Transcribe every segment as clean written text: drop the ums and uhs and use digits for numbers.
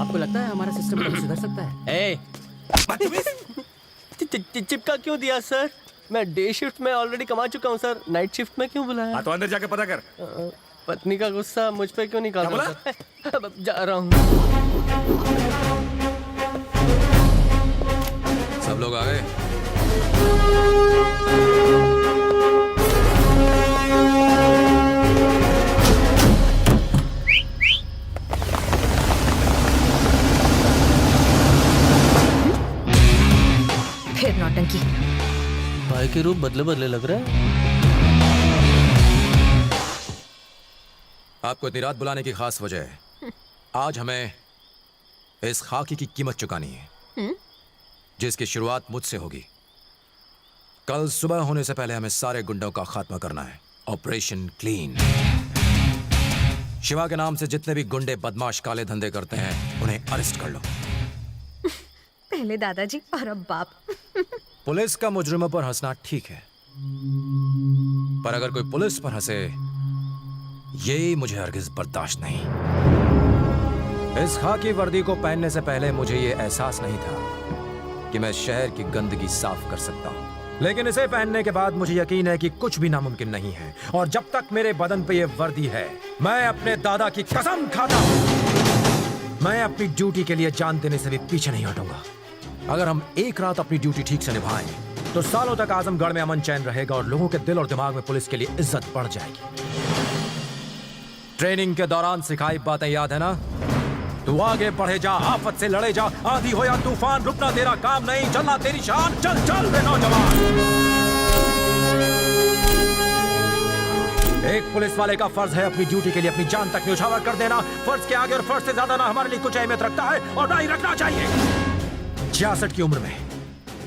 आपको लगता है हमारा सिस्टम कभी सुधर सकता है? ए, चिपका क्यों दिया सर? मैं डे शिफ्ट में ऑलरेडी कमा चुका हूँ सर, नाइट शिफ्ट में क्यों बुलाया? तो अंदर जाके पता कर। पत्नी का गुस्सा मुझ पे क्यों निकाल रहा सर? अब जा रहा हूँ। सब लोग आ गए? फिर नौटंकी। भाई के रूप बदले बदले लग रहा है। आपको इतनी रात बुलाने की खास वजह है। आज हमें इस खाकी की कीमत चुकानी है, जिसकी शुरुआत मुझसे होगी। कल सुबह होने से पहले हमें सारे गुंडों का खात्मा करना है। Operation clean. शिवा के नाम से जितने भी गुंडे बदमाश काले धंधे करते हैं उन्हें अरेस्ट कर लो। पहले दादाजी और अब बाप। पुलिस का मुजरिमों पर हंसना ठीक है, पर अगर कोई पुलिस पर हंसे ये मुझे हरगिज बर्दाश्त नहीं। इस खाकी वर्दी को पहनने से पहले मुझे ये एहसास नहीं था कि मैं शहर की गंदगी साफ कर सकता हूं, लेकिन इसे पहनने के बाद मुझे यकीन है कि कुछ भी नामुमकिन नहीं है। और जब तक मेरे बदन पे ये वर्दी है, मैं अपने दादा की कसम खाता हूं, मैं अपनी ड्यूटी के लिए जान देने से भी पीछे नहीं हटूंगा। अगर हम एक रात अपनी ड्यूटी ठीक से निभाएं तो सालों तक आजमगढ़ में अमन चैन रहेगा और लोगों के दिल और दिमाग में पुलिस के लिए इज्जत बढ़ जाएगी। ट्रेनिंग के दौरान सिखाई बातें याद है ना? तू आगे बढ़े जा, आफत से लड़े जा, आंधी हो या तूफान, रुकना तेरा काम नहीं, चलना तेरी शान। चल चल बे नौजवान। एक पुलिस वाले का फर्ज है अपनी ड्यूटी के लिए अपनी जान तक न्यौछावर कर देना। फर्ज के आगे और फर्ज से ज्यादा ना हमारे लिए कुछ अहमियत रखता है और ना ही रखना चाहिए। 66 की उम्र में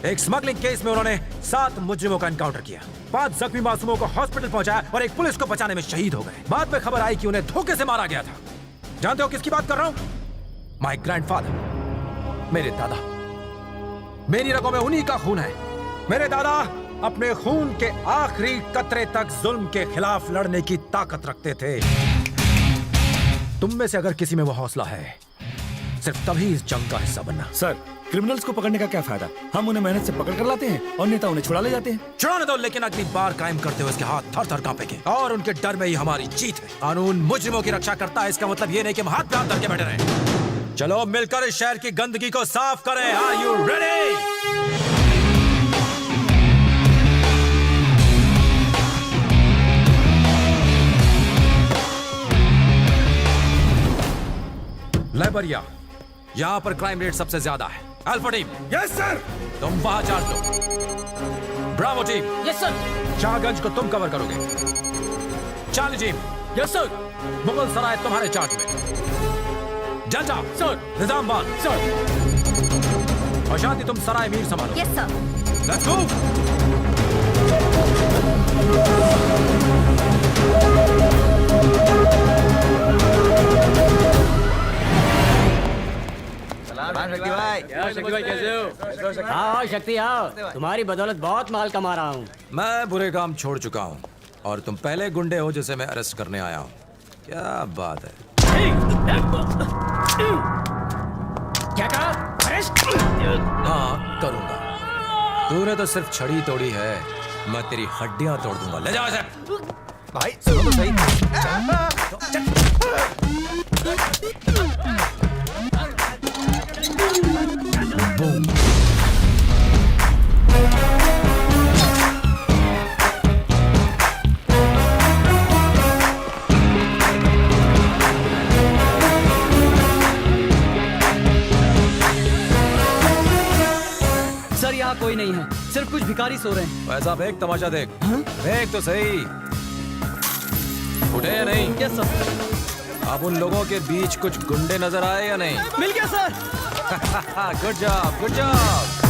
एक स्मगलिंग केस में उन्होंने 7 मुजरिमों का एनकाउंटर किया, 5 जख्मी मासूमों को हॉस्पिटल पहुंचाया और एक पुलिस को बचाने में शहीद हो गए। बाद में खबर आई कि उन्हें धोखे से मारा गया था। जानते हो किसकी बात कर रहा हूं? माय ग्रैंडफादर, मेरे दादा। मेरी रगों में उन्हीं का खून है। मेरे दादा अपने खून के आखिरी कतरे तक जुल्म के खिलाफ लड़ने की ताकत रखते थे। तुम में से अगर किसी में वो हौसला है, सिर्फ तभी इस जंग का हिस्सा बनना। सर, क्रिमिनल्स को पकड़ने का क्या फायदा? हम उन्हें मेहनत से पकड़ कर लाते हैं और नेता उन्हें छुड़ा ले जाते हैं। छुड़ाने दो, लेकिन अगली बार कायम करते हुए इसके हाथ थर थर कांपेंगे और उनके डर में ही हमारी जीत है। कानून मुजरिमों की रक्षा करता है, इसका मतलब ये नहीं कि हम हाथ पे हाथ धर के बैठे रहें। चलो मिलकर इस शहर की गंदगी को साफ करें। Are you ready? लाइबरिया, यहाँ पर क्राइम रेट सबसे ज्यादा है। Alpha team, yes sir. तुम वहां चार्ज लो। Bravo team, yes sir. Shahganj को तुम कवर करोगे। Charlie team, yes sir. Mughal Sarai तुम्हारे चार्ज में। जलजा सर। निजामबाद सर। और शांति तुम सराय मीर संभालो। Yes sir. Let's move. Shakti भाई कैसे हो? हाँ शक्ति आओ, तुम्हारी बदौलत बहुत माल कमा रहा हूँ। मैं बुरे काम छोड़ चुका हूँ और तुम पहले गुंडे हो जिसे मैं अरेस्ट करने आया हूँ। क्या बात है? क्या कहा? अरेस्ट? हाँ करूंगा। तूने तो सिर्फ छड़ी तोड़ी है, मैं तेरी हड्डियां तोड़ दूंगा। ले जाओ इसे। भाई सुनो तो सही। बूम। सर यहाँ कोई नहीं है, सिर्फ कुछ भिखारी सो रहे हैं। वैसा देख, तमाशा देख। देख तो सही, उठे या नहीं? Yes sir. अब उन लोगों के बीच कुछ गुंडे नजर आए या नहीं? मिल गया sir. Good job, good job.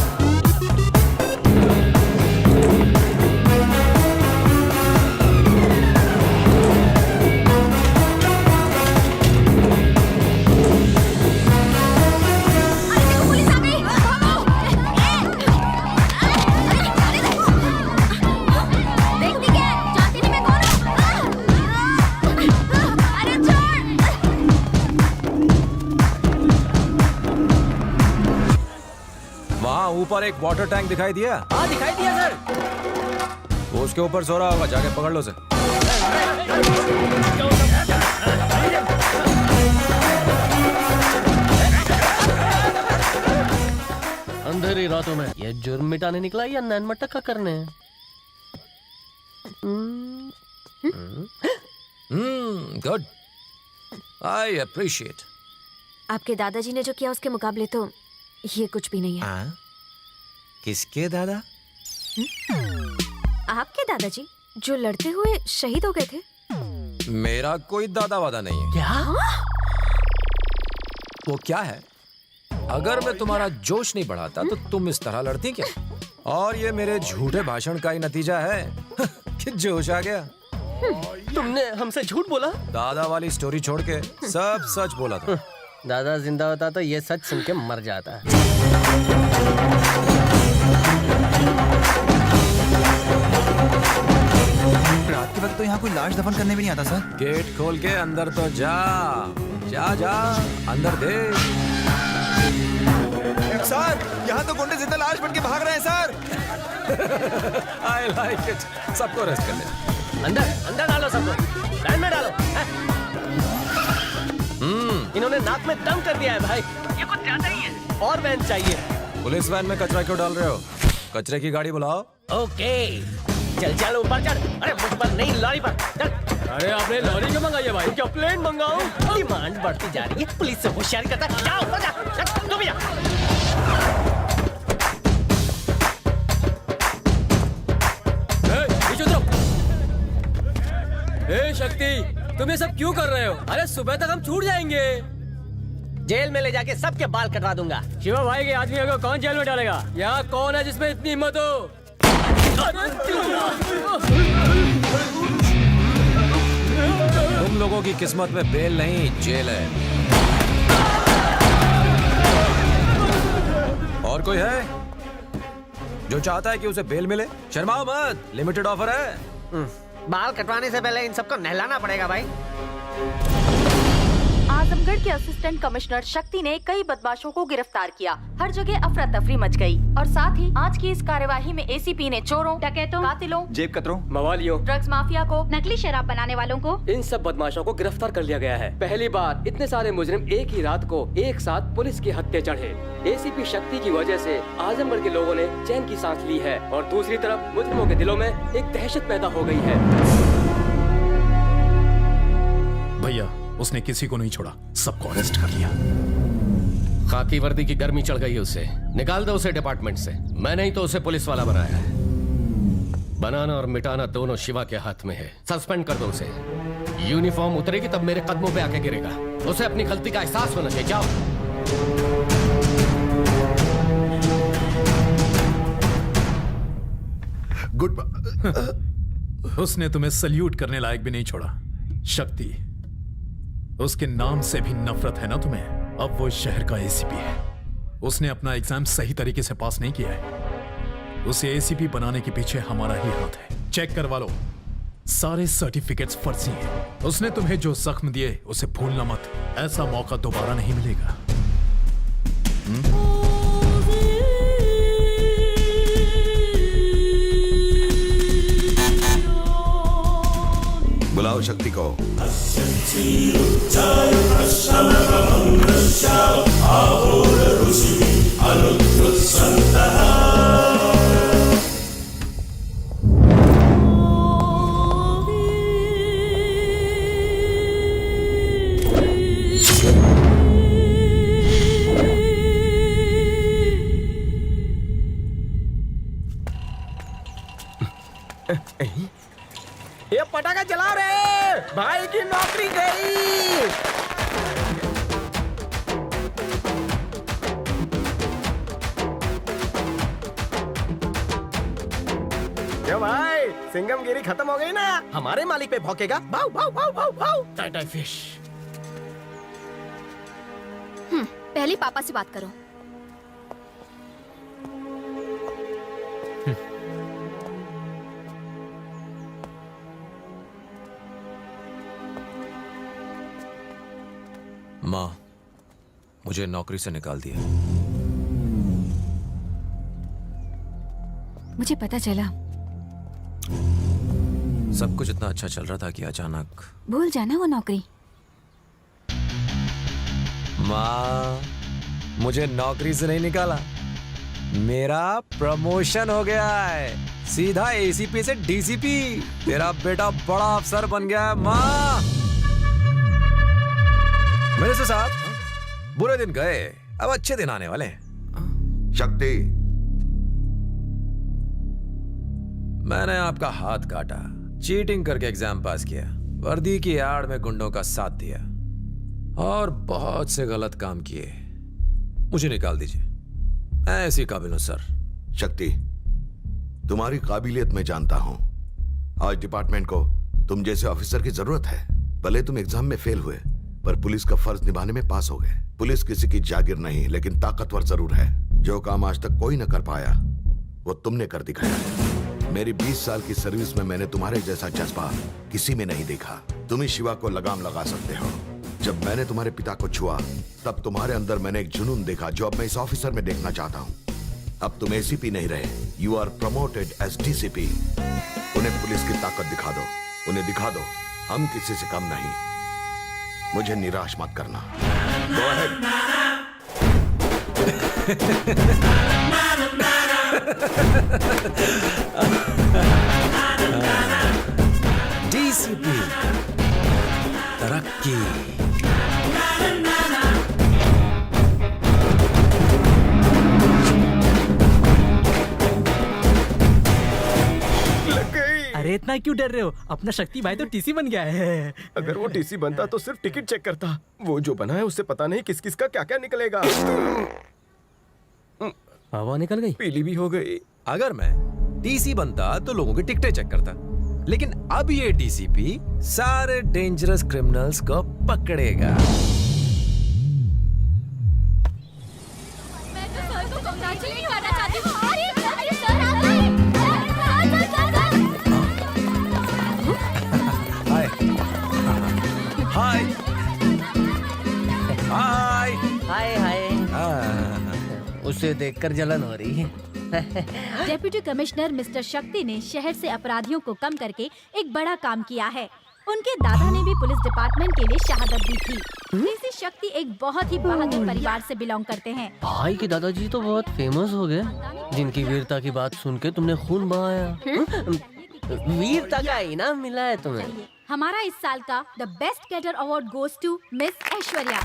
ऊपर एक वाटर टैंक दिखाई दिया? हाँ दिखाई दिया सर। वो उसके ऊपर सो रहा होगा, जाके पकड़ लो उसे। अंधेरी रातों में ये जुर्म मिटाने निकला या नैन मटक्का करने? Good, I appreciate. आपके दादाजी ने जो किया उसके मुकाबले तो ये कुछ भी नहीं है। किसके दादा? आपके दादाजी जो लड़ते हुए शहीद हो गए थे। मेरा कोई दादा वादा नहीं है। क्या? वो क्या है? अगर मैं तुम्हारा जोश नहीं बढ़ाता तो तुम इस तरह लड़ती क्या? और ये मेरे झूठे भाषण का ही नतीजा है कि जोश आ गया। तुमने हमसे झूठ बोला? दादा वाली स्टोरी छोड़ के सब सच बोला था। दादा जिंदा होता तो ये सच सुन के मर जाता। रात के वक्त तो यहाँ कोई लाश दफन करने भी नहीं आता सर। गेट खोल के अंदर तो जा जा जा, अंदर देख। सर यहाँ तो गुंडे जिंदा लाश बन के भाग रहे हैं सर। I like it. सबको अरेस्ट कर ले। अंदर अंदर डालो सबको, लाइन में डालो। इन्होंने नाक में दम कर दिया है भाई। ये कुछ ज्यादा ही है। और वैन चाहिए। पुलिस वैन में कचरा क्यों डाल रहे हो? कचरे की गाड़ी बुलाओ। ओके चल चल ऊपर चढ़। अरे मुझ पर नहीं, लॉरी पर चल। अरे आपने लॉरी क्यों मंगाई है भाई? क्या प्लेन मंगाऊं? डिमांड बढ़ती जा रही है, पुलिस से होशियारी करता है। जा ऊपर जा, चल तू भी जा। पीछे उतरो। शक्ति तुम ये सब क्यों कर रहे हो? अरे सुबह तक हम छूट जाएंगे। जेल में ले जाके सबके बाल कटवा दूंगा। शिवा भाई के आदमियों को कौन जेल में डालेगा? यहाँ कौन है जिसमें इतनी हिम्मत हो? तुम लोगों की किस्मत में बेल नहीं, जेल है। और कोई है जो चाहता है कि उसे बेल मिले? शर्माओ मत, लिमिटेड ऑफर है। बाल कटवाने से पहले इन सबको नहलाना पड़ेगा भाई। आजमगढ़ के असिस्टेंट कमिश्नर शक्ति ने कई बदमाशों को गिरफ्तार किया। हर जगह अफरा तफरी मच गई। और साथ ही आज की इस कार्यवाही में एसीपी ने चोरों, डकैतों, कातिलों, जेब कतरों, मवालियों, ड्रग्स माफिया को, नकली शराब बनाने वालों को, इन सब बदमाशों को गिरफ्तार कर लिया गया है। पहली बार इतने सारे मुजरिम एक ही रात को एक साथ पुलिस के हत्थे चढ़े। एसीपी शक्ति की वजह से आजमगढ़ के लोगों ने चैन की सांस ली है और दूसरी तरफ मुजरिमों के दिलों में एक दहशत पैदा हो गई है। भैया उसने किसी को नहीं छोड़ा, सबको अरेस्ट कर लिया। खाकी वर्दी की गर्मी चढ़ गई उसे। निकाल दो उसे डिपार्टमेंट से। मैंने ही तो उसे पुलिस वाला बनाया है। बनाना और मिटाना दोनों शिवा के हाथ में है। सस्पेंड कर दो उसे। यूनिफॉर्म उतरेगी तब मेरे कदमों पे आके गिरेगा। उसे अपनी गलती का एहसास होना चाहिए। जाओ। गुड। उसने तुम्हें सल्यूट करने लायक भी नहीं छोड़ा। शक्ति, उसके नाम से भी नफरत है ना तुम्हें? अब वो इस शहर का एसीपी है। उसने अपना एग्जाम सही तरीके से पास नहीं किया है। उसे एसीपी बनाने के पीछे हमारा ही हाथ है। चेक करवा लो, सारे सर्टिफिकेट्स फर्जी हैं। उसने तुम्हें जो जख्म दिए उसे भूलना मत। ऐसा मौका दोबारा नहीं मिलेगा। बुलाओ शक्ति को। ये पटाखा चला रहे, भाई की नौकरी गई। क्यों भाई, सिंगमगिरी खत्म हो गई ना? हमारे मालिक पे भौंकेगा। भाव भाव भाव भाव भाव। टाइटाई फिश। पहले पापा से बात करो। माँ, मुझे नौकरी से निकाल दिया। मुझे पता चला। सब कुछ इतना अच्छा चल रहा था कि अचानक भूल जाना वो नौकरी। माँ, मुझे नौकरी से नहीं निकाला, मेरा प्रमोशन हो गया है, सीधा एसीपी से डीसीपी। तेरा बेटा बड़ा अफसर बन गया है माँ। मेरे से साहब, बुरे दिन गए, अब अच्छे दिन आने वाले हैं। शक्ति, मैंने आपका हाथ काटा, चीटिंग करके एग्जाम पास किया, वर्दी की आड़ में गुंडों का साथ दिया और बहुत से गलत काम किए। मुझे निकाल दीजिए, मैं ऐसी काबिल हूं सर। शक्ति, तुम्हारी काबिलियत मैं जानता हूं। आज डिपार्टमेंट को तुम जैसे ऑफिसर की जरूरत है। भले तुम एग्जाम में फेल हुए, पर पुलिस का फर्ज निभाने में पास हो गए। पुलिस किसी की जागीर नहीं, लेकिन ताकतवर जरूर है। जो काम आज तक कोई न कर पाया, वो तुमने कर दिखाया। मेरी 20 साल की सर्विस में मैंने तुम्हारे जैसा जज्बा किसी में नहीं देखा। तुम ही शिवा को लगाम लगा सकते हो। जब मैंने तुम्हारे पिता को छुआ, तब तुम्हारे अंदर मैंने एक जुनून देखा जो अब मैं इस ऑफिसर में देखना चाहता हूँ। अब तुम एसीपी नहीं रहे, you are promoted as DCP. उन्हें पुलिस की ताकत दिखा दो, उन्हें दिखा दो हम किसी से कम नहीं। मुझे निराश मत करना। Go ahead. डीसीपी तरक्की। अरे इतना क्यों डर रहे हो? अपना शक्ति भाई तो टीसी बन गया है। अगर वो टीसी बनता तो सिर्फ टिकट चेक करता। वो जो बना है उससे पता नहीं किस किस का क्या क्या निकलेगा। हवा निकल गई, पीली भी हो गई। अगर मैं टीसी बनता तो लोगों की टिकटें चेक करता, लेकिन अब ये डीसीपी सारे डेंजरस क्रिमिनल्स को पकड़ेगा। हाय हाय हाय हाय। उसे देखकर जलन हो रही है। डेप्यूटी कमिश्नर मिस्टर शक्ति ने शहर से अपराधियों को कम करके एक बड़ा काम किया है। उनके दादा ने भी पुलिस डिपार्टमेंट के लिए शहादत दी थी। डीसी शक्ति एक बहुत ही बहादुर परिवार से बिलोंग करते हैं। भाई के दादाजी तो बहुत फेमस हो गए, जिनकी वीरता की बात सुन के तुमने खून बहाया। वीरता का इनाम मिला है तुम्हें। हमारा इस साल का the best cadre award goes to miss Aishwarya.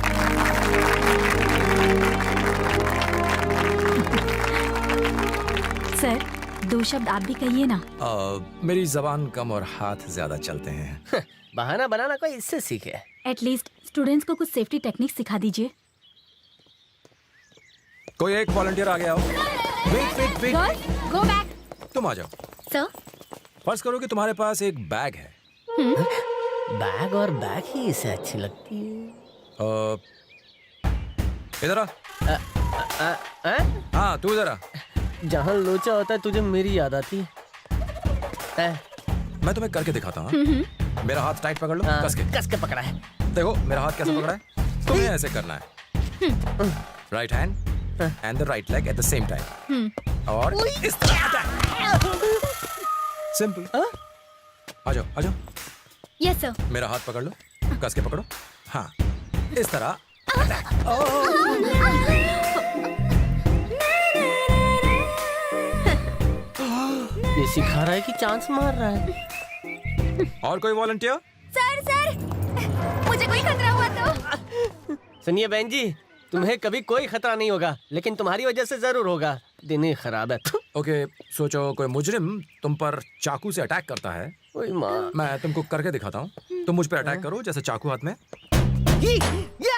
Sir, 2 शब्द आप भी कहिए ना। मेरी जबान कम और हाथ ज्यादा चलते हैं। बहाना बनाना कोई इससे सीखे। एटलीस्ट स्टूडेंट्स को कुछ सेफ्टी टेक्निक सिखा दीजिए। कोई एक वॉलंटियर आ गया हो। Wait wait, go back. तुम आ जाओ। सर, फर्ज करो कि तुम्हारे पास एक बैग है। बैग और बैग ही इसे अच्छी लगती है। इधर आ। हाँ, तू इधर आ। जहाँ लोचा होता है तुझे मेरी याद आती है। मैं तुम्हें करके दिखाता हूँ। मेरा हाथ टाइट पकड़ लो, कस के पकड़ा है। देखो मेरा हाथ कैसे पकड़ा है। तुम्हें ऐसे करना है, right hand and the right leg at the same time, और इस तरह। सिंपल। आ जाओ आ जाओ। Yes sir. मेरा हाथ पकड़ लो, कस के पकड़ो। हाँ, इस तरह। ये सिखा रहा है कि चांस मार रहा है। और कोई वॉलंटियर? सर, मुझे कोई खतरा हुआ तो। सुनिए बहन जी, तुम्हें कभी कोई खतरा नहीं होगा, लेकिन तुम्हारी वजह से जरूर होगा। दिन ही खराब है। ओके, सोचो कोई मुजरिम तुम पर चाकू से अटैक करता है। ओए माँ। मैं तुमको करके दिखाता हूँ। तुम मुझ पर अटैक करो, जैसे चाकू हाथ में,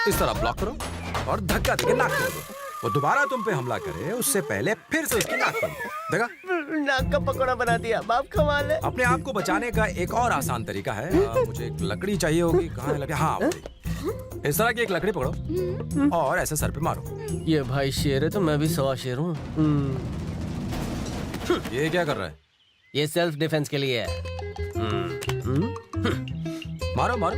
इस तरह ब्लॉक करो और धक्का देके नाक तोड़ दो। वो दोबारा तुम पे हमला करे उससे पहले फिर से उसकी नाक तोड़ दो। देखा? नाक का पकौड़ा बना दिया। बाप कमाल है। अपने आप को बचाने का एक और आसान तरीका है। मुझे एक लकड़ी चाहिए होगी। कहाँ है लकड़ी? हाँ, इस तरह की एक लकड़ी पकड़ो और ऐसे सर पे मारो। ये भाई शेर है तो मैं भी 100 शेर हूँ। ये क्या कर रहा है? ये सेल्फ डिफेंस के लिए है। मारो मारो।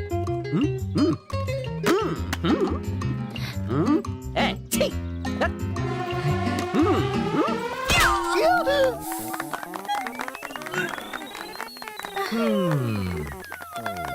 हम्म